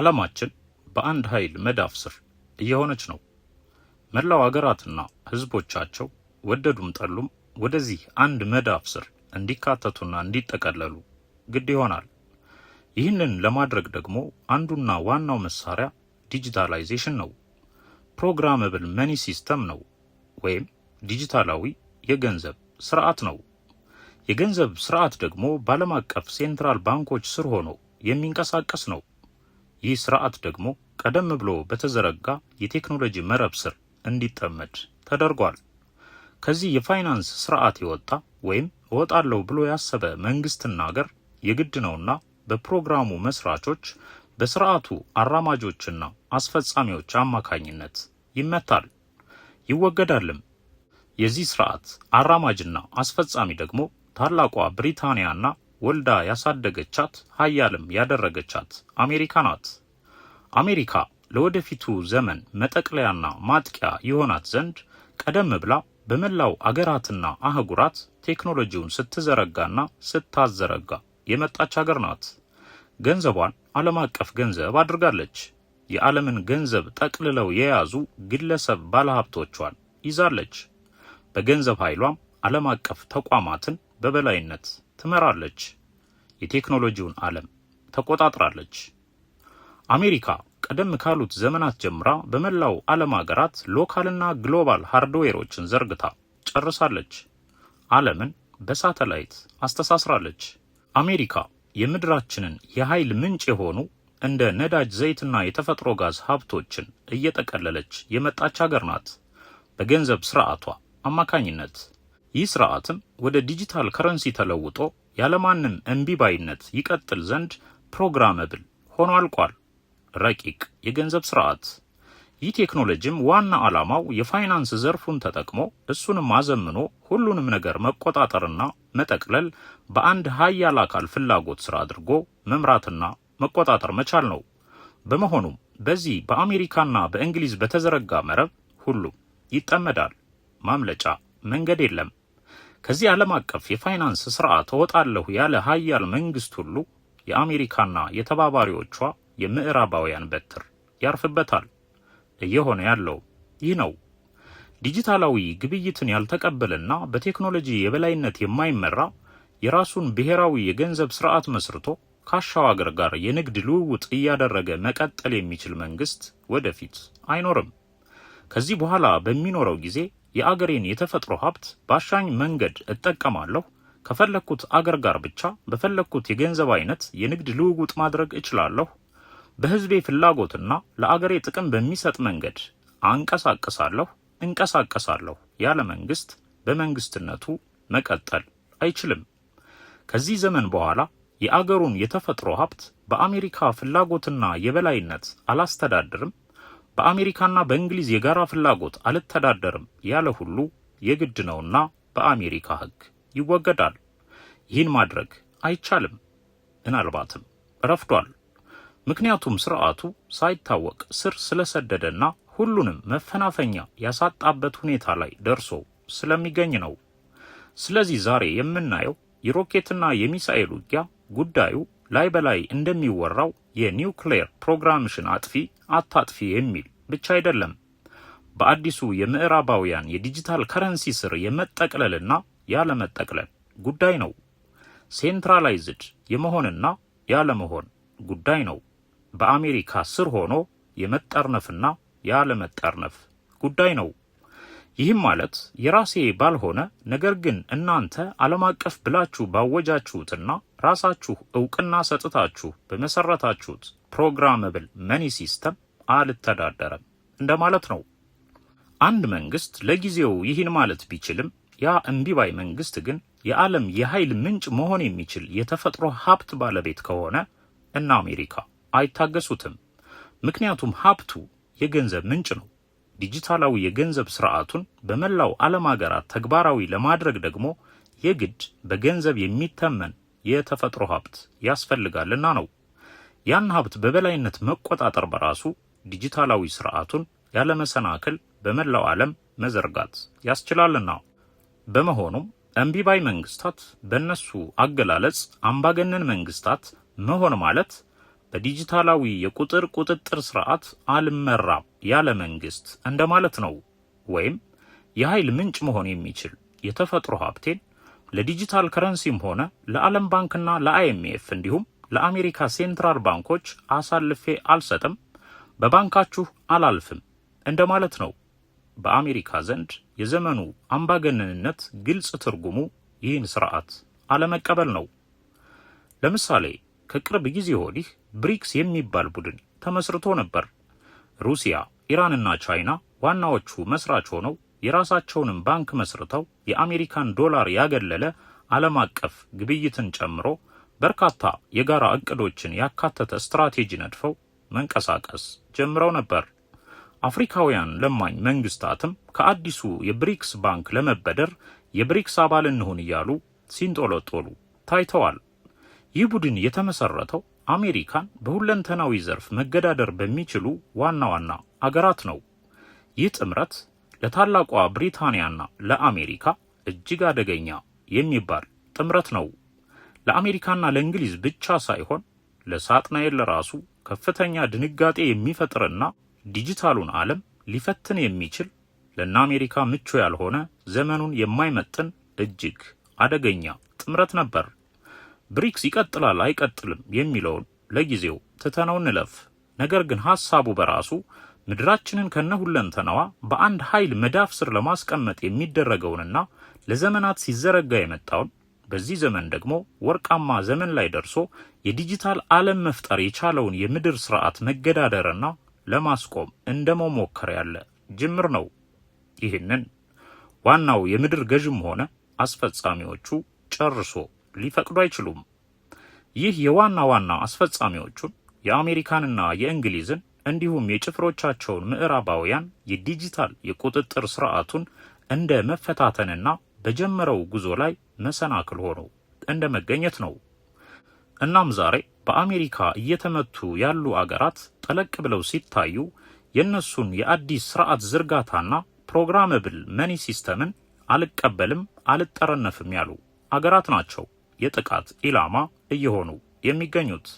ዓለማችን በአንድ ኃይል መዳፍ ስር እየሆነች ነው። መላው ሀገራትና ህዝቦቻቸው ወደዱም ጠሉም ወደዚህ አንድ መዳፍ ስር እንዲካተቱና እንዲጠቀለሉ ግድ ይሆናል። ይህንን ለማድረግ ደግሞ አንዱና ዋናው መሳሪያ ዲጂታላይዜሽን ነው። ፕሮግራመብል መኒ ሲስተም ነው ወይም ዲጂታላዊ የገንዘብ ስርዓት ነው። የገንዘብ ስርዓት ደግሞ በዓለም አቀፍ ሴንትራል ባንኮች ስር ሆኖ የሚንቀሳቀስ ነው። ይህ ስርዓት ደግሞ ቀደም ብሎ በተዘረጋ የቴክኖሎጂ መረብ ስር እንዲጠመድ ተደርጓል። ከዚህ የፋይናንስ ስርዓት የወጣ ወይም እወጣለሁ ብሎ ያሰበ መንግስትና ሀገር የግድ ነውና በፕሮግራሙ መስራቾች በስርዓቱ አራማጆችና አስፈጻሚዎች አማካኝነት ይመታል፣ ይወገዳልም። የዚህ ስርዓት አራማጅና አስፈጻሚ ደግሞ ታላቋ ብሪታንያና ወልዳ ያሳደገቻት ሀያልም ያደረገቻት አሜሪካ ናት። አሜሪካ ለወደፊቱ ዘመን መጠቅለያና ማጥቂያ ይሆናት ዘንድ ቀደም ብላ በመላው አገራትና አህጉራት ቴክኖሎጂውን ስትዘረጋና ስታዘረጋ የመጣች ሀገር ናት። ገንዘቧን ዓለም አቀፍ ገንዘብ አድርጋለች። የዓለምን ገንዘብ ጠቅልለው የያዙ ግለሰብ ባለሀብቶቿን ይዛለች። በገንዘብ ኃይሏም ዓለም አቀፍ ተቋማትን በበላይነት ትመራለች። የቴክኖሎጂውን ዓለም ተቆጣጥራለች። አሜሪካ ቀደም ካሉት ዘመናት ጀምራ በመላው ዓለም ሀገራት ሎካልና ግሎባል ሃርድዌሮችን ዘርግታ ጨርሳለች። ዓለምን በሳተላይት አስተሳስራለች። አሜሪካ የምድራችንን የኃይል ምንጭ የሆኑ እንደ ነዳጅ ዘይትና የተፈጥሮ ጋዝ ሀብቶችን እየጠቀለለች የመጣች ሀገር ናት በገንዘብ ስርዓቷ አማካኝነት። ይህ ስርዓትም ወደ ዲጂታል ከረንሲ ተለውጦ ያለማንም እምቢባይነት ይቀጥል ዘንድ ፕሮግራመብል ሆኖ አልቋል። ረቂቅ የገንዘብ ስርዓት። ይህ ቴክኖሎጂም ዋና ዓላማው የፋይናንስ ዘርፉን ተጠቅሞ እሱንም አዘምኖ ሁሉንም ነገር መቆጣጠርና መጠቅለል በአንድ ሀያል አካል ፍላጎት ስራ አድርጎ መምራትና መቆጣጠር መቻል ነው። በመሆኑም በዚህ በአሜሪካና በእንግሊዝ በተዘረጋ መረብ ሁሉም ይጠመዳል። ማምለጫ መንገድ የለም። ከዚህ ዓለም አቀፍ የፋይናንስ ስርዓት እወጣለሁ ያለ ሀያል መንግስት ሁሉ የአሜሪካና የተባባሪዎቿ የምዕራባውያን በትር ያርፍበታል። እየሆነ ያለው ይህ ነው። ዲጂታላዊ ግብይትን ያልተቀበለና በቴክኖሎጂ የበላይነት የማይመራ የራሱን ብሔራዊ የገንዘብ ስርዓት መስርቶ ካሻው አገር ጋር የንግድ ልውውጥ እያደረገ መቀጠል የሚችል መንግስት ወደፊት አይኖርም። ከዚህ በኋላ በሚኖረው ጊዜ የአገሬን የተፈጥሮ ሀብት ባሻኝ መንገድ እጠቀማለሁ፣ ከፈለኩት አገር ጋር ብቻ በፈለኩት የገንዘብ አይነት የንግድ ልውውጥ ማድረግ እችላለሁ፣ በህዝቤ ፍላጎትና ለአገሬ ጥቅም በሚሰጥ መንገድ እንቀሳቀሳለሁ ያለ መንግስት በመንግስትነቱ መቀጠል አይችልም። ከዚህ ዘመን በኋላ የአገሩን የተፈጥሮ ሀብት በአሜሪካ ፍላጎትና የበላይነት አላስተዳድርም፣ በአሜሪካና በእንግሊዝ የጋራ ፍላጎት አልተዳደርም ያለ ሁሉ የግድ ነውና በአሜሪካ ህግ ይወገዳል። ይህን ማድረግ አይቻልም፣ ምናልባትም ረፍዷል። ምክንያቱም ስርዓቱ ሳይታወቅ ስር ስለሰደደና ሁሉንም መፈናፈኛ ያሳጣበት ሁኔታ ላይ ደርሶ ስለሚገኝ ነው። ስለዚህ ዛሬ የምናየው የሮኬትና የሚሳኤል ውጊያ ጉዳዩ ላይ በላይ እንደሚወራው የኒውክሌር ፕሮግራምሽን አጥፊ አታጥፊ የሚል ብቻ አይደለም። በአዲሱ የምዕራባውያን የዲጂታል ከረንሲ ስር የመጠቅለልና ያለመጠቅለል ጉዳይ ነው። ሴንትራላይዝድ የመሆንና ያለመሆን ጉዳይ ነው። በአሜሪካ ስር ሆኖ የመጠርነፍና ያለመጠርነፍ ጉዳይ ነው። ይህም ማለት የራሴ ባልሆነ ነገር ግን እናንተ ዓለም አቀፍ ብላችሁ ባወጃችሁትና ራሳችሁ እውቅና ሰጥታችሁ በመሰረታችሁት ፕሮግራመብል መኒ ሲስተም አልተዳደረም እንደማለት ነው። አንድ መንግስት ለጊዜው ይህን ማለት ቢችልም ያ እምቢባይ መንግስት ግን የዓለም የኃይል ምንጭ መሆን የሚችል የተፈጥሮ ሀብት ባለቤት ከሆነ እና አሜሪካ አይታገሱትም። ምክንያቱም ሀብቱ የገንዘብ ምንጭ ነው። ዲጂታላዊ የገንዘብ ስርዓቱን በመላው ዓለም ሀገራት ተግባራዊ ለማድረግ ደግሞ የግድ በገንዘብ የሚተመን የተፈጥሮ ሀብት ያስፈልጋልና ነው። ያን ሀብት በበላይነት መቆጣጠር በራሱ ዲጂታላዊ ስርዓቱን ያለመሰናክል በመላው ዓለም መዘርጋት ያስችላልና። በመሆኑም እምቢባይ መንግስታት በእነሱ አገላለጽ አምባገነን መንግስታት መሆን ማለት በዲጂታላዊ የቁጥር ቁጥጥር ስርዓት አልመራም ያለ መንግስት እንደማለት ነው። ወይም የኃይል ምንጭ መሆን የሚችል የተፈጥሮ ሀብቴን ለዲጂታል ከረንሲም ሆነ ለዓለም ባንክና ለአይኤምኤፍ እንዲሁም ለአሜሪካ ሴንትራል ባንኮች አሳልፌ አልሰጥም፣ በባንካችሁ አላልፍም እንደማለት ነው። በአሜሪካ ዘንድ የዘመኑ አምባገነንነት ግልጽ ትርጉሙ ይህን ስርዓት አለመቀበል ነው። ለምሳሌ ከቅርብ ጊዜ ወዲህ ብሪክስ የሚባል ቡድን ተመስርቶ ነበር። ሩሲያ፣ ኢራንና ቻይና ዋናዎቹ መስራች ሆነው የራሳቸውንም ባንክ መስርተው የአሜሪካን ዶላር ያገለለ ዓለም አቀፍ ግብይትን ጨምሮ በርካታ የጋራ እቅዶችን ያካተተ ስትራቴጂ ነድፈው መንቀሳቀስ ጀምረው ነበር። አፍሪካውያን ለማኝ መንግስታትም ከአዲሱ የብሪክስ ባንክ ለመበደር የብሪክስ አባል እንሁን እያሉ ሲንጦለጦሉ ታይተዋል። ይህ ቡድን የተመሰረተው አሜሪካን በሁለንተናዊ ዘርፍ መገዳደር በሚችሉ ዋና ዋና አገራት ነው። ይህ ጥምረት ለታላቋ ብሪታንያና ለአሜሪካ እጅግ አደገኛ የሚባል ጥምረት ነው። ለአሜሪካና ለእንግሊዝ ብቻ ሳይሆን ለሳጥናኤል ለራሱ ከፍተኛ ድንጋጤ የሚፈጥርና ዲጂታሉን ዓለም ሊፈትን የሚችል ለእነ አሜሪካ ምቹ ያልሆነ ዘመኑን የማይመጥን እጅግ አደገኛ ጥምረት ነበር። ብሪክስ ይቀጥላል አይቀጥልም የሚለውን ለጊዜው ትተነው እንለፍ። ነገር ግን ሐሳቡ በራሱ ምድራችንን ከነሁለንተናዋ በአንድ ኃይል መዳፍ ስር ለማስቀመጥ የሚደረገውንና ለዘመናት ሲዘረጋ የመጣውን በዚህ ዘመን ደግሞ ወርቃማ ዘመን ላይ ደርሶ የዲጂታል ዓለም መፍጠር የቻለውን የምድር ስርዓት መገዳደርና ለማስቆም እንደመሞከር ያለ ጅምር ነው። ይህንን ዋናው የምድር ገዥም ሆነ አስፈጻሚዎቹ ጨርሶ ሊፈቅዱ አይችሉም። ይህ የዋና ዋና አስፈጻሚዎቹን የአሜሪካንና የእንግሊዝን እንዲሁም የጭፍሮቻቸውን ምዕራባውያን የዲጂታል የቁጥጥር ስርዓቱን እንደ መፈታተንና በጀመረው ጉዞ ላይ መሰናክል ሆኖ እንደ መገኘት ነው። እናም ዛሬ በአሜሪካ እየተመቱ ያሉ አገራት ጠለቅ ብለው ሲታዩ የነሱን የአዲስ ስርዓት ዝርጋታና ፕሮግራመብል መኒ ሲስተምን አልቀበልም አልጠረነፍም ያሉ አገራት ናቸው የጥቃት ኢላማ እየሆኑ የሚገኙት።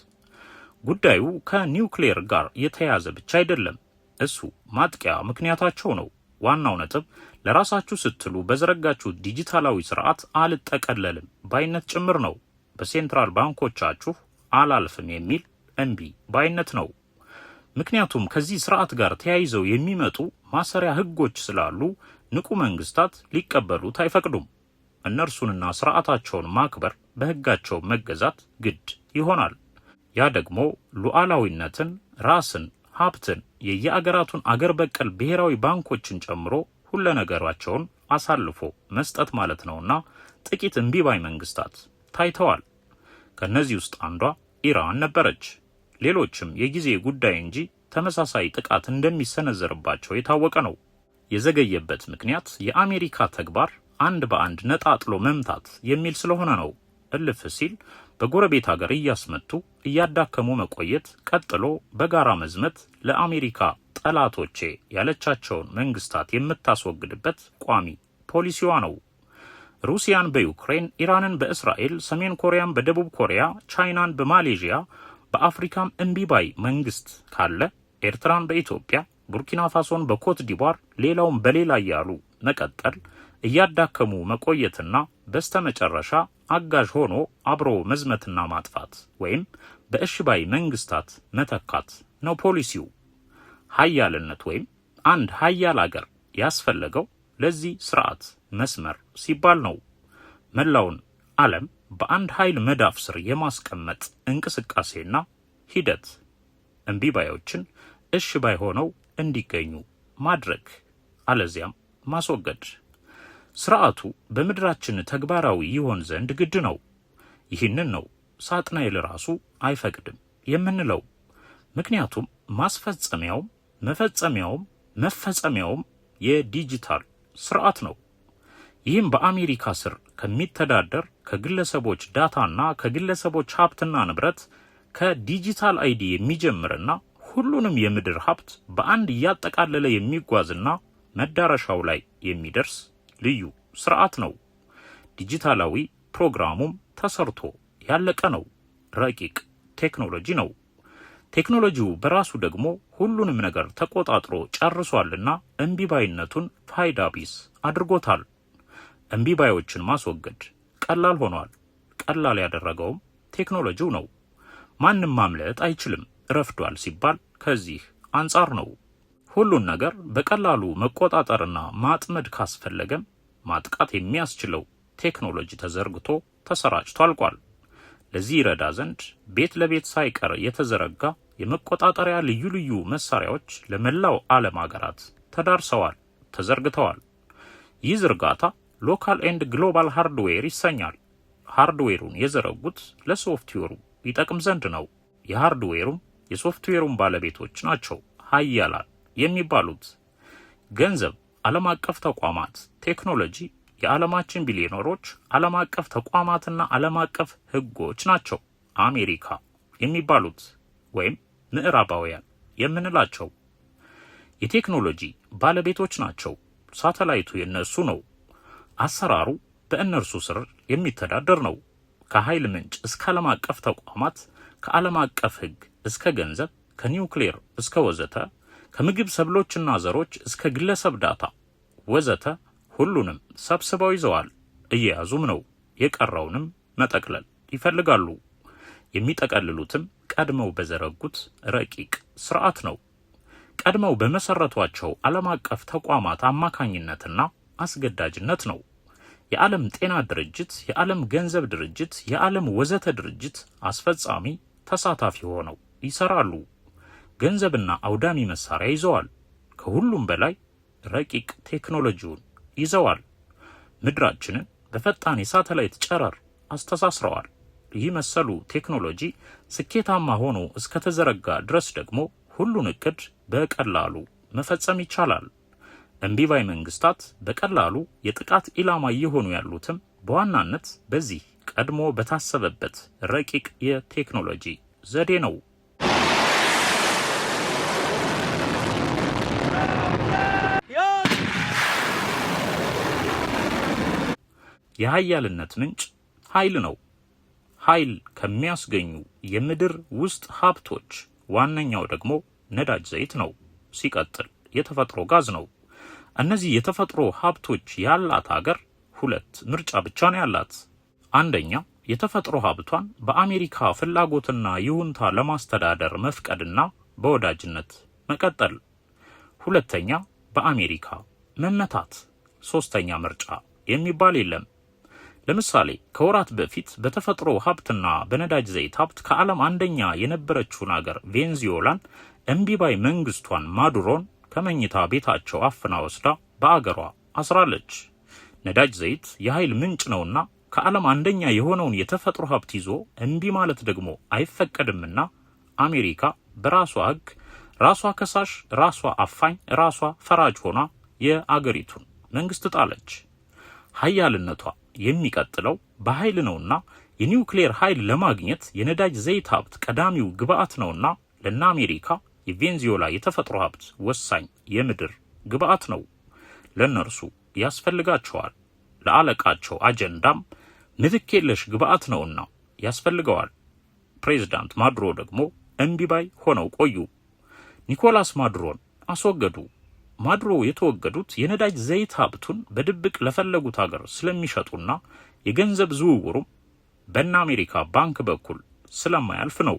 ጉዳዩ ከኒውክሌር ጋር የተያያዘ ብቻ አይደለም። እሱ ማጥቂያ ምክንያታቸው ነው። ዋናው ነጥብ ለራሳችሁ ስትሉ በዘረጋችሁት ዲጂታላዊ ስርዓት አልጠቀለልም ባይነት ጭምር ነው። በሴንትራል ባንኮቻችሁ አላልፍም የሚል እምቢ ባይነት ነው። ምክንያቱም ከዚህ ስርዓት ጋር ተያይዘው የሚመጡ ማሰሪያ ህጎች ስላሉ ንቁ መንግስታት ሊቀበሉት አይፈቅዱም። እነርሱንና ስርዓታቸውን ማክበር፣ በህጋቸው መገዛት ግድ ይሆናል። ያ ደግሞ ሉዓላዊነትን፣ ራስን፣ ሀብትን፣ የየአገራቱን አገር በቀል ብሔራዊ ባንኮችን ጨምሮ ሁሉ ነገራቸውን አሳልፎ መስጠት ማለት ነውና ጥቂት እምቢባይ መንግስታት ታይተዋል። ከነዚህ ውስጥ አንዷ ኢራን ነበረች። ሌሎችም የጊዜ ጉዳይ እንጂ ተመሳሳይ ጥቃት እንደሚሰነዘርባቸው የታወቀ ነው። የዘገየበት ምክንያት የአሜሪካ ተግባር አንድ በአንድ ነጣጥሎ መምታት የሚል ስለሆነ ነው። እልፍ ሲል በጎረቤት ሀገር እያስመቱ እያዳከሙ መቆየት፣ ቀጥሎ በጋራ መዝመት ለአሜሪካ ጠላቶቼ ያለቻቸውን መንግስታት የምታስወግድበት ቋሚ ፖሊሲዋ ነው። ሩሲያን በዩክሬን፣ ኢራንን በእስራኤል፣ ሰሜን ኮሪያን በደቡብ ኮሪያ፣ ቻይናን በማሌዥያ፣ በአፍሪካም እምቢባይ መንግስት ካለ ኤርትራን በኢትዮጵያ፣ ቡርኪና ፋሶን በኮት ዲቧር፣ ሌላውን በሌላ እያሉ መቀጠል፣ እያዳከሙ መቆየትና በስተመጨረሻ አጋዥ ሆኖ አብሮ መዝመትና ማጥፋት ወይም በእሽባይ መንግስታት መተካት ነው ፖሊሲው። ሀያልነት ወይም አንድ ሀያል አገር ያስፈለገው ለዚህ ስርዓት መስመር ሲባል ነው። መላውን ዓለም በአንድ ኃይል መዳፍ ስር የማስቀመጥ እንቅስቃሴና ሂደት እምቢባዮችን እሽባይ ሆነው እንዲገኙ ማድረግ አለዚያም ማስወገድ። ስርዓቱ በምድራችን ተግባራዊ ይሆን ዘንድ ግድ ነው። ይህንን ነው ሳጥናኤል ራሱ አይፈቅድም የምንለው። ምክንያቱም ማስፈጸሚያውም መፈጸሚያውም መፈጸሚያውም የዲጂታል ስርዓት ነው። ይህም በአሜሪካ ስር ከሚተዳደር ከግለሰቦች ዳታና ከግለሰቦች ሀብትና ንብረት ከዲጂታል አይዲ የሚጀምርና ሁሉንም የምድር ሀብት በአንድ እያጠቃለለ የሚጓዝና መዳረሻው ላይ የሚደርስ ልዩ ስርዓት ነው። ዲጂታላዊ ፕሮግራሙም ተሰርቶ ያለቀ ነው። ረቂቅ ቴክኖሎጂ ነው። ቴክኖሎጂው በራሱ ደግሞ ሁሉንም ነገር ተቆጣጥሮ ጨርሷልና እምቢባይነቱን ፋይዳ ቢስ አድርጎታል። እምቢባዮችን ማስወገድ ቀላል ሆኗል። ቀላል ያደረገውም ቴክኖሎጂው ነው። ማንም ማምለጥ አይችልም ረፍዷል ሲባል ከዚህ አንጻር ነው። ሁሉን ነገር በቀላሉ መቆጣጠርና ማጥመድ ካስፈለገም ማጥቃት የሚያስችለው ቴክኖሎጂ ተዘርግቶ ተሰራጭቶ አልቋል። ለዚህ ይረዳ ዘንድ ቤት ለቤት ሳይቀር የተዘረጋ የመቆጣጠሪያ ልዩ ልዩ መሳሪያዎች ለመላው ዓለም ሀገራት ተዳርሰዋል፣ ተዘርግተዋል። ይህ ዝርጋታ ሎካል ኤንድ ግሎባል ሃርድዌር ይሰኛል። ሃርድዌሩን የዘረጉት ለሶፍትዌሩ ይጠቅም ዘንድ ነው። የሃርድዌሩም የሶፍትዌሩም ባለቤቶች ናቸው ሀያላን የሚባሉት። ገንዘብ፣ ዓለም አቀፍ ተቋማት፣ ቴክኖሎጂ፣ የዓለማችን ቢሊዮነሮች፣ ዓለም አቀፍ ተቋማትና ዓለም አቀፍ ህጎች ናቸው አሜሪካ የሚባሉት ወይም ምዕራባውያን የምንላቸው። የቴክኖሎጂ ባለቤቶች ናቸው። ሳተላይቱ የነሱ ነው። አሰራሩ በእነርሱ ስር የሚተዳደር ነው። ከኃይል ምንጭ እስከ ዓለም አቀፍ ተቋማት፣ ከዓለም አቀፍ ህግ እስከ ገንዘብ፣ ከኒውክሌር እስከ ወዘተ፣ ከምግብ ሰብሎችና ዘሮች እስከ ግለሰብ ዳታ ወዘተ ሁሉንም ሰብስበው ይዘዋል። እየያዙም ነው። የቀረውንም መጠቅለል ይፈልጋሉ። የሚጠቀልሉትም ቀድመው በዘረጉት ረቂቅ ስርዓት ነው። ቀድመው በመሰረቷቸው ዓለም አቀፍ ተቋማት አማካኝነትና አስገዳጅነት ነው። የዓለም ጤና ድርጅት፣ የዓለም ገንዘብ ድርጅት፣ የዓለም ወዘተ ድርጅት አስፈጻሚ ተሳታፊ ሆነው ይሰራሉ። ገንዘብና አውዳሚ መሳሪያ ይዘዋል። ከሁሉም በላይ ረቂቅ ቴክኖሎጂውን ይዘዋል። ምድራችንን በፈጣን የሳተላይት ጨረር አስተሳስረዋል። ይህ መሰሉ ቴክኖሎጂ ስኬታማ ሆኖ እስከተዘረጋ ድረስ ደግሞ ሁሉን እቅድ በቀላሉ መፈጸም ይቻላል። እምቢባይ መንግስታት በቀላሉ የጥቃት ኢላማ እየሆኑ ያሉትም በዋናነት በዚህ ቀድሞ በታሰበበት ረቂቅ የቴክኖሎጂ ዘዴ ነው። የሀያልነት ምንጭ ኃይል ነው። ኃይል ከሚያስገኙ የምድር ውስጥ ሀብቶች ዋነኛው ደግሞ ነዳጅ ዘይት ነው። ሲቀጥል የተፈጥሮ ጋዝ ነው። እነዚህ የተፈጥሮ ሀብቶች ያላት ሀገር ሁለት ምርጫ ብቻ ነው ያላት። አንደኛ የተፈጥሮ ሀብቷን በአሜሪካ ፍላጎትና ይሁንታ ለማስተዳደር መፍቀድና በወዳጅነት መቀጠል። ሁለተኛ በአሜሪካ መመታት። ሶስተኛ ምርጫ የሚባል የለም። ለምሳሌ ከወራት በፊት በተፈጥሮ ሀብትና በነዳጅ ዘይት ሀብት ከዓለም አንደኛ የነበረችውን ሀገር ቬንዙዌላን እምቢባይ መንግስቷን ማዱሮን ከመኝታ ቤታቸው አፍና ወስዳ በአገሯ አስራለች። ነዳጅ ዘይት የኃይል ምንጭ ነውና ከዓለም አንደኛ የሆነውን የተፈጥሮ ሀብት ይዞ እምቢ ማለት ደግሞ አይፈቀድምና አሜሪካ በራሷ ህግ ራሷ ከሳሽ፣ ራሷ አፋኝ፣ ራሷ ፈራጅ ሆና የአገሪቱን መንግስት ጣለች። ሀያልነቷ የሚቀጥለው በኃይል ነውና የኒውክሌር ኃይል ለማግኘት የነዳጅ ዘይት ሀብት ቀዳሚው ግብአት ነውና ለና አሜሪካ የቬንዙዌላ የተፈጥሮ ሀብት ወሳኝ የምድር ግብአት ነው። ለነርሱ ያስፈልጋቸዋል። ለአለቃቸው አጀንዳም ምትክ የለሽ ግብአት ነውና ያስፈልገዋል። ፕሬዝዳንት ማዱሮ ደግሞ እምቢባይ ሆነው ቆዩ። ኒኮላስ ማዱሮን አስወገዱ። ማዱሮ የተወገዱት የነዳጅ ዘይት ሀብቱን በድብቅ ለፈለጉት ሀገር ስለሚሸጡና የገንዘብ ዝውውሩም በእነ አሜሪካ ባንክ በኩል ስለማያልፍ ነው።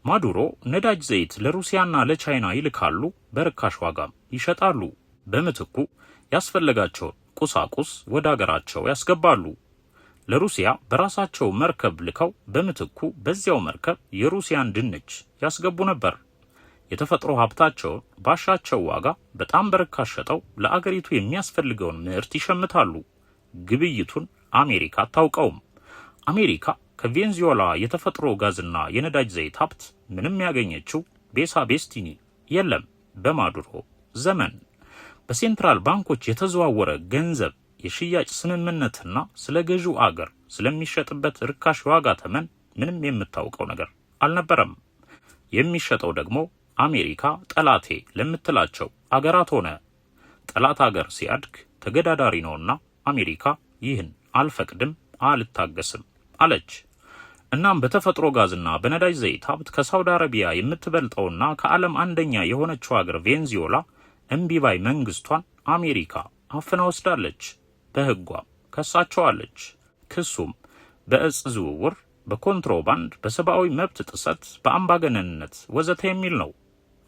ማዱሮ ነዳጅ ዘይት ለሩሲያና ለቻይና ይልካሉ፣ በርካሽ ዋጋም ይሸጣሉ። በምትኩ ያስፈልጋቸውን ቁሳቁስ ወደ ሀገራቸው ያስገባሉ። ለሩሲያ በራሳቸው መርከብ ልከው በምትኩ በዚያው መርከብ የሩሲያን ድንች ያስገቡ ነበር። የተፈጥሮ ሀብታቸውን ባሻቸው ዋጋ በጣም በርካሽ ሸጠው ለአገሪቱ የሚያስፈልገውን ምርት ይሸምታሉ። ግብይቱን አሜሪካ አታውቀውም። አሜሪካ ከቬንዙዌላ የተፈጥሮ ጋዝና የነዳጅ ዘይት ሀብት ምንም ያገኘችው ቤሳ ቤስቲኒ የለም። በማዱሮ ዘመን በሴንትራል ባንኮች የተዘዋወረ ገንዘብ የሽያጭ ስምምነትና ስለ ገዢው አገር ስለሚሸጥበት ርካሽ ዋጋ ተመን ምንም የምታውቀው ነገር አልነበረም። የሚሸጠው ደግሞ አሜሪካ ጠላቴ ለምትላቸው አገራት ሆነ። ጠላት አገር ሲያድግ ተገዳዳሪ ነውና አሜሪካ ይህን አልፈቅድም፣ አልታገስም አለች። እናም በተፈጥሮ ጋዝና በነዳጅ ዘይት ሀብት ከሳውዲ አረቢያ የምትበልጠውና ከዓለም አንደኛ የሆነችው ሀገር ቬንዙዌላ እምቢባይ መንግስቷን አሜሪካ አፍና ወስዳለች። በህጓም ከሳቸዋለች። ክሱም በእጽ ዝውውር፣ በኮንትሮባንድ፣ በሰብአዊ መብት ጥሰት፣ በአምባገነንነት ወዘተ የሚል ነው።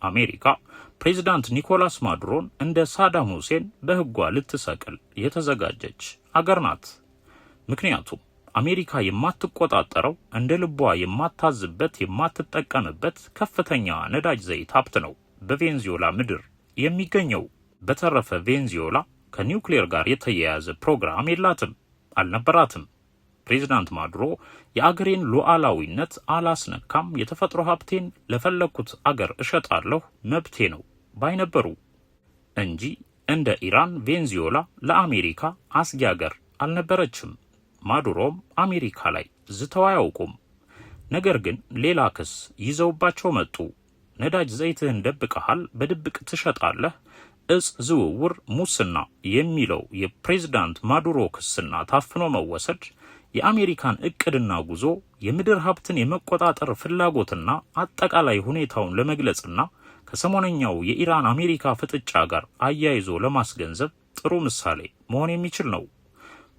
አሜሪካ ፕሬዚዳንት ኒኮላስ ማዱሮን እንደ ሳዳም ሁሴን በህጓ ልትሰቅል የተዘጋጀች አገር ናት። ምክንያቱም አሜሪካ የማትቆጣጠረው እንደ ልቧ የማታዝበት የማትጠቀምበት ከፍተኛ ነዳጅ ዘይት ሀብት ነው በቬንዙዌላ ምድር የሚገኘው። በተረፈ ቬንዙዌላ ከኒውክሌር ጋር የተያያዘ ፕሮግራም የላትም፣ አልነበራትም። ፕሬዚዳንት ማዱሮ የአገሬን ሉዓላዊነት አላስነካም፣ የተፈጥሮ ሀብቴን ለፈለኩት አገር እሸጣለሁ፣ መብቴ ነው ባይነበሩ እንጂ እንደ ኢራን ቬንዙዌላ ለአሜሪካ አስጊ አገር አልነበረችም። ማዱሮም አሜሪካ ላይ ዝተው አያውቁም። ነገር ግን ሌላ ክስ ይዘውባቸው መጡ። ነዳጅ ዘይትህን ደብቀሃል፣ በድብቅ ትሸጣለህ፣ እጽ ዝውውር፣ ሙስና የሚለው የፕሬዝዳንት ማዱሮ ክስና ታፍኖ መወሰድ የአሜሪካን እቅድና ጉዞ የምድር ሀብትን የመቆጣጠር ፍላጎትና አጠቃላይ ሁኔታውን ለመግለጽና ከሰሞነኛው የኢራን አሜሪካ ፍጥጫ ጋር አያይዞ ለማስገንዘብ ጥሩ ምሳሌ መሆን የሚችል ነው።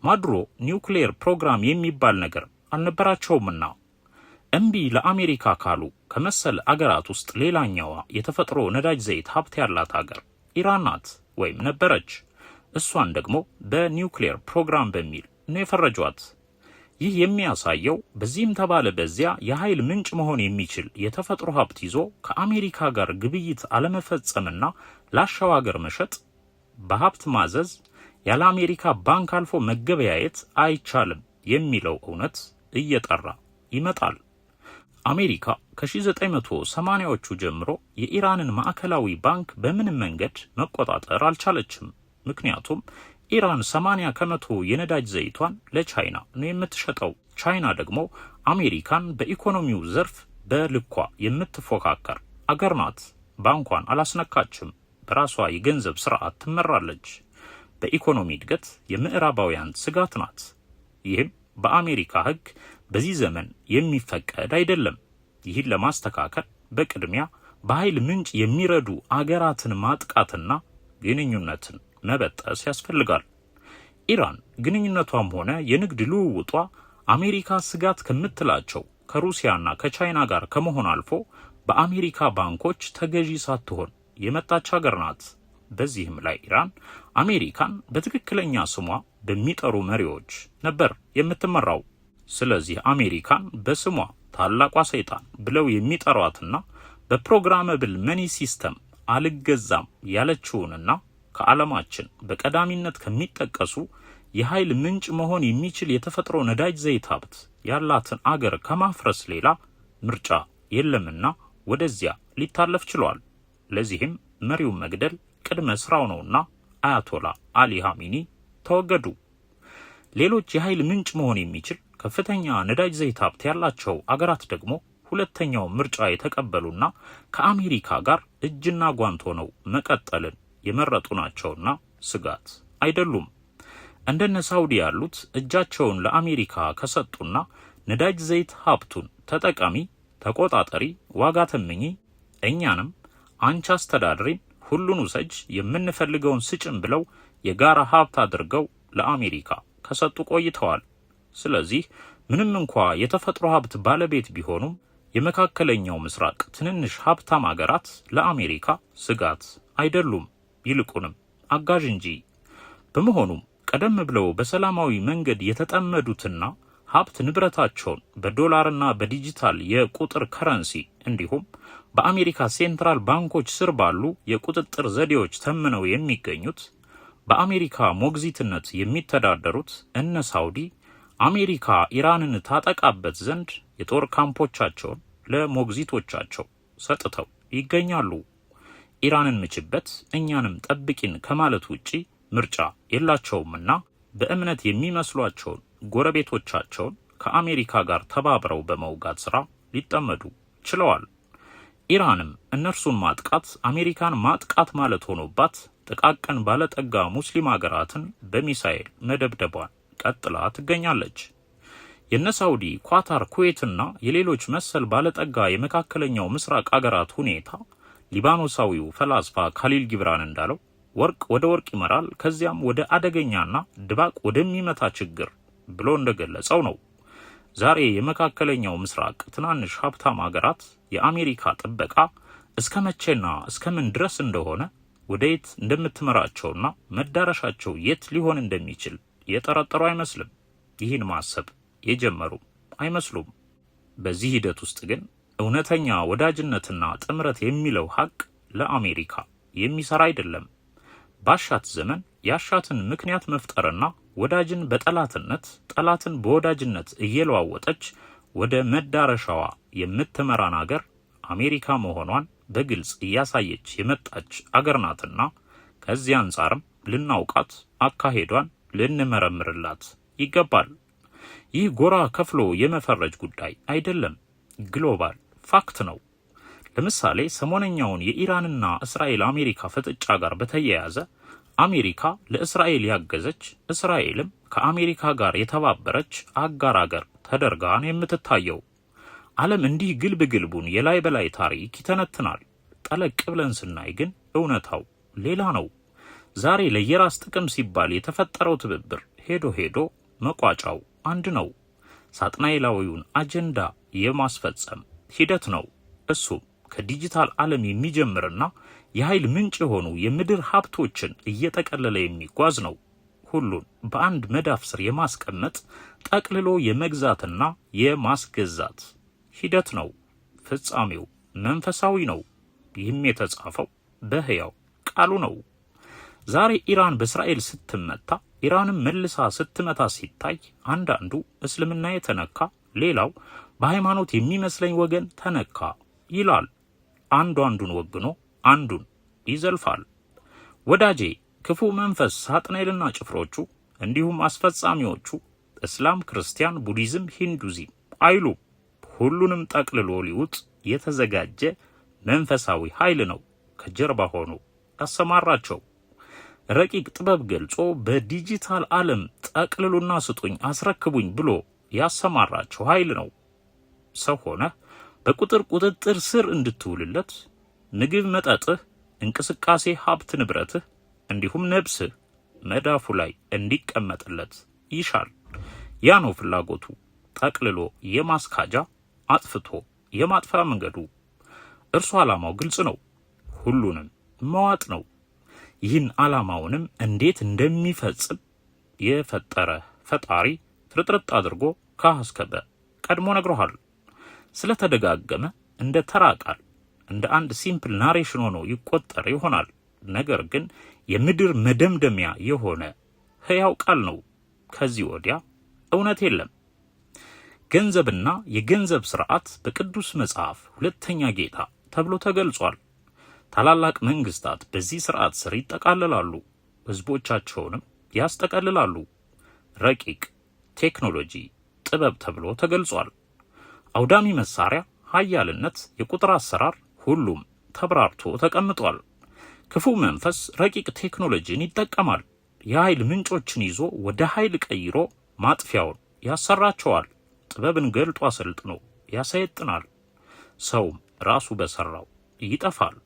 ማዱሮ ኒውክሌር ፕሮግራም የሚባል ነገር አልነበራቸውምና እምቢ ለአሜሪካ ካሉ ከመሰል አገራት ውስጥ ሌላኛዋ የተፈጥሮ ነዳጅ ዘይት ሀብት ያላት አገር ኢራን ናት ወይም ነበረች። እሷን ደግሞ በኒውክሌር ፕሮግራም በሚል ነው የፈረጇት። ይህ የሚያሳየው በዚህም ተባለ በዚያ የኃይል ምንጭ መሆን የሚችል የተፈጥሮ ሀብት ይዞ ከአሜሪካ ጋር ግብይት አለመፈጸምና ላሻው አገር መሸጥ፣ በሀብት ማዘዝ፣ ያለ አሜሪካ ባንክ አልፎ መገበያየት አይቻልም የሚለው እውነት እየጠራ ይመጣል። አሜሪካ ከ1980ዎቹ ጀምሮ የኢራንን ማዕከላዊ ባንክ በምንም መንገድ መቆጣጠር አልቻለችም። ምክንያቱም ኢራን 80% የነዳጅ ዘይቷን ለቻይና ነው የምትሸጠው። ቻይና ደግሞ አሜሪካን በኢኮኖሚው ዘርፍ በልኳ የምትፎካከር አገር ናት። ባንኳን አላስነካችም። በራሷ የገንዘብ ስርዓት ትመራለች። በኢኮኖሚ እድገት የምዕራባውያን ስጋት ናት። ይህም በአሜሪካ ሕግ በዚህ ዘመን የሚፈቀድ አይደለም። ይህን ለማስተካከል በቅድሚያ በኃይል ምንጭ የሚረዱ አገራትን ማጥቃትና ግንኙነትን መበጠስ ያስፈልጋል። ኢራን ግንኙነቷም ሆነ የንግድ ልውውጧ አሜሪካ ስጋት ከምትላቸው ከሩሲያና ከቻይና ጋር ከመሆን አልፎ በአሜሪካ ባንኮች ተገዢ ሳትሆን የመጣች ሀገር ናት። በዚህም ላይ ኢራን አሜሪካን በትክክለኛ ስሟ በሚጠሩ መሪዎች ነበር የምትመራው። ስለዚህ አሜሪካን በስሟ ታላቋ ሰይጣን ብለው የሚጠሯትና በፕሮግራመብል መኒ ሲስተም አልገዛም ያለችውንና ከዓለማችን በቀዳሚነት ከሚጠቀሱ የኃይል ምንጭ መሆን የሚችል የተፈጥሮ ነዳጅ ዘይት ሀብት ያላትን አገር ከማፍረስ ሌላ ምርጫ የለምና ወደዚያ ሊታለፍ ችሏል። ለዚህም መሪውን መግደል ቅድመ ስራው ነውና አያቶላ አሊ ኻሜኒ ተወገዱ። ሌሎች የኃይል ምንጭ መሆን የሚችል ከፍተኛ ነዳጅ ዘይት ሀብት ያላቸው አገራት ደግሞ ሁለተኛው ምርጫ የተቀበሉና ከአሜሪካ ጋር እጅና ጓንት ሆነው መቀጠልን የመረጡ ናቸውና ስጋት አይደሉም። እንደነ ሳውዲ ያሉት እጃቸውን ለአሜሪካ ከሰጡና ነዳጅ ዘይት ሀብቱን ተጠቃሚ፣ ተቆጣጠሪ፣ ዋጋ ተምኚ፣ እኛንም አንቺ አስተዳድሪን፣ ሁሉን ውሰጅ፣ የምንፈልገውን ስጭን ብለው የጋራ ሀብት አድርገው ለአሜሪካ ከሰጡ ቆይተዋል። ስለዚህ ምንም እንኳ የተፈጥሮ ሀብት ባለቤት ቢሆኑም የመካከለኛው ምስራቅ ትንንሽ ሀብታም አገራት ለአሜሪካ ስጋት አይደሉም፣ ይልቁንም አጋዥ እንጂ። በመሆኑም ቀደም ብለው በሰላማዊ መንገድ የተጠመዱትና ሀብት ንብረታቸውን በዶላርና በዲጂታል የቁጥር ከረንሲ እንዲሁም በአሜሪካ ሴንትራል ባንኮች ስር ባሉ የቁጥጥር ዘዴዎች ተምነው የሚገኙት በአሜሪካ ሞግዚትነት የሚተዳደሩት እነ ሳውዲ አሜሪካ ኢራንን ታጠቃበት ዘንድ የጦር ካምፖቻቸውን ለሞግዚቶቻቸው ሰጥተው ይገኛሉ። ኢራንን ምችበት እኛንም ጠብቂን ከማለት ውጪ ምርጫ የላቸውምና በእምነት የሚመስሏቸውን ጎረቤቶቻቸውን ከአሜሪካ ጋር ተባብረው በመውጋት ስራ ሊጠመዱ ችለዋል። ኢራንም እነርሱን ማጥቃት አሜሪካን ማጥቃት ማለት ሆኖባት ጥቃቅን ባለጠጋ ሙስሊም ሀገራትን በሚሳኤል መደብደቧን ቀጥላ ትገኛለች። የነ ሳውዲ፣ ኳታር፣ ኩዌትና የሌሎች መሰል ባለጠጋ የመካከለኛው ምስራቅ አገራት ሁኔታ ሊባኖሳዊው ፈላስፋ ካሊል ጊብራን እንዳለው ወርቅ ወደ ወርቅ ይመራል፣ ከዚያም ወደ አደገኛና ድባቅ ወደሚመታ ችግር ብሎ እንደገለጸው ነው። ዛሬ የመካከለኛው ምስራቅ ትናንሽ ሀብታም አገራት የአሜሪካ ጥበቃ እስከ መቼና እስከ ምን ድረስ እንደሆነ ወደየት እንደምትመራቸውና መዳረሻቸው የት ሊሆን እንደሚችል የጠረጠሩ አይመስልም። ይህን ማሰብ የጀመሩ አይመስሉም። በዚህ ሂደት ውስጥ ግን እውነተኛ ወዳጅነትና ጥምረት የሚለው ሀቅ ለአሜሪካ የሚሰራ አይደለም። ባሻት ዘመን ያሻትን ምክንያት መፍጠርና ወዳጅን በጠላትነት ጠላትን በወዳጅነት እየለዋወጠች ወደ መዳረሻዋ የምትመራን አገር አሜሪካ መሆኗን በግልጽ እያሳየች የመጣች አገር ናትና ከዚህ አንጻርም ልናውቃት፣ አካሄዷን ልንመረምርላት ይገባል። ይህ ጎራ ከፍሎ የመፈረጅ ጉዳይ አይደለም፣ ግሎባል ፋክት ነው። ለምሳሌ ሰሞነኛውን የኢራንና እስራኤል አሜሪካ ፍጥጫ ጋር በተያያዘ አሜሪካ ለእስራኤል ያገዘች፣ እስራኤልም ከአሜሪካ ጋር የተባበረች አጋር አገር ተደርጋ ነው የምትታየው። ዓለም እንዲህ ግልብ ግልቡን የላይ በላይ ታሪክ ይተነትናል። ጠለቅ ብለን ስናይ ግን እውነታው ሌላ ነው። ዛሬ ለየራስ ጥቅም ሲባል የተፈጠረው ትብብር ሄዶ ሄዶ መቋጫው አንድ ነው። ሳጥናኤላዊውን አጀንዳ የማስፈጸም ሂደት ነው። እሱም ከዲጂታል ዓለም የሚጀምርና የኃይል ምንጭ የሆኑ የምድር ሀብቶችን እየጠቀለለ የሚጓዝ ነው። ሁሉን በአንድ መዳፍ ስር የማስቀመጥ ጠቅልሎ የመግዛትና የማስገዛት ሂደት ነው። ፍጻሜው መንፈሳዊ ነው። ይህም የተጻፈው በሕያው ቃሉ ነው። ዛሬ ኢራን በእስራኤል ስትመታ፣ ኢራንም መልሳ ስትመታ ሲታይ አንዳንዱ እስልምና የተነካ፣ ሌላው በሃይማኖት የሚመስለኝ ወገን ተነካ ይላል። አንዱ አንዱን ወግኖ አንዱን ይዘልፋል። ወዳጄ ክፉ መንፈስ ሳጥናኤልና ጭፍሮቹ እንዲሁም አስፈጻሚዎቹ እስላም፣ ክርስቲያን፣ ቡዲዝም፣ ሂንዱይዝም አይሉ ሁሉንም ጠቅልሎ ሊውጥ የተዘጋጀ መንፈሳዊ ኃይል ነው ከጀርባ ሆኖ ያሰማራቸው። ረቂቅ ጥበብ ገልጾ በዲጂታል ዓለም ጠቅልሉና ስጡኝ አስረክቡኝ ብሎ ያሰማራቸው ኃይል ነው። ሰው ሆነ ቁጥጥር ስር እንድትውልለት ምግብ፣ መጠጥህ፣ እንቅስቃሴ፣ ሀብት ንብረትህ እንዲሁም ነብስህ መዳፉ ላይ እንዲቀመጥለት ይሻል። ያ ነው ፍላጎቱ። ጠቅልሎ የማስካጃ አጥፍቶ የማጥፋ መንገዱ። እርሱ ዓላማው ግልጽ ነው፣ ሁሉንም መዋጥ ነው። ይህን ዓላማውንም እንዴት እንደሚፈጽም የፈጠረ ፈጣሪ ትርጥርጥ አድርጎ ከአስከበ ቀድሞ ነግሮሃል። ስለተደጋገመ እንደ ተራ ቃል እንደ አንድ ሲምፕል ናሬሽን ሆኖ ይቆጠር ይሆናል። ነገር ግን የምድር መደምደሚያ የሆነ ሕያው ቃል ነው። ከዚህ ወዲያ እውነት የለም። ገንዘብና የገንዘብ ስርዓት በቅዱስ መጽሐፍ ሁለተኛ ጌታ ተብሎ ተገልጿል። ታላላቅ መንግስታት በዚህ ስርዓት ስር ይጠቃልላሉ፣ ህዝቦቻቸውንም ያስጠቀልላሉ። ረቂቅ ቴክኖሎጂ ጥበብ ተብሎ ተገልጿል። አውዳሚ መሳሪያ፣ ኃያልነት፣ የቁጥር አሰራር ሁሉም ተብራርቶ ተቀምጧል። ክፉ መንፈስ ረቂቅ ቴክኖሎጂን ይጠቀማል። የኃይል ምንጮችን ይዞ ወደ ኃይል ቀይሮ ማጥፊያውን ያሰራቸዋል። ጥበብን ገልጦ አሰልጥኖ ያሰየጥናል። ሰውም ራሱ በሰራው ይጠፋል።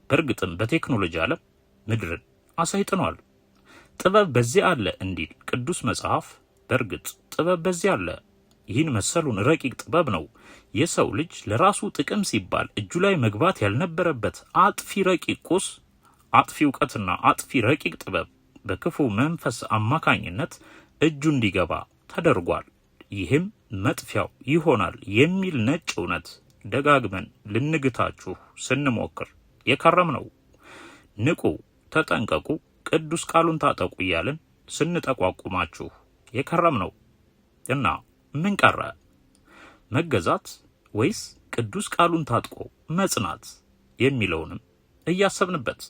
በእርግጥም በቴክኖሎጂ ዓለም ምድርን አሰይጥኗል። ጥበብ በዚህ አለ እንዲል ቅዱስ መጽሐፍ፣ በእርግጥ ጥበብ በዚህ አለ። ይህን መሰሉን ረቂቅ ጥበብ ነው የሰው ልጅ ለራሱ ጥቅም ሲባል እጁ ላይ መግባት ያልነበረበት አጥፊ ረቂቅ ቁስ፣ አጥፊ እውቀትና አጥፊ ረቂቅ ጥበብ በክፉ መንፈስ አማካኝነት እጁ እንዲገባ ተደርጓል። ይህም መጥፊያው ይሆናል የሚል ነጭ እውነት ደጋግመን ልንግታችሁ ስንሞክር የከረም ነው። ንቁ፣ ተጠንቀቁ፣ ቅዱስ ቃሉን ታጠቁ እያልን ስንጠቋቁማችሁ የከረም ነው እና ምን ቀረ? መገዛት ወይስ ቅዱስ ቃሉን ታጥቆ መጽናት የሚለውንም እያሰብንበት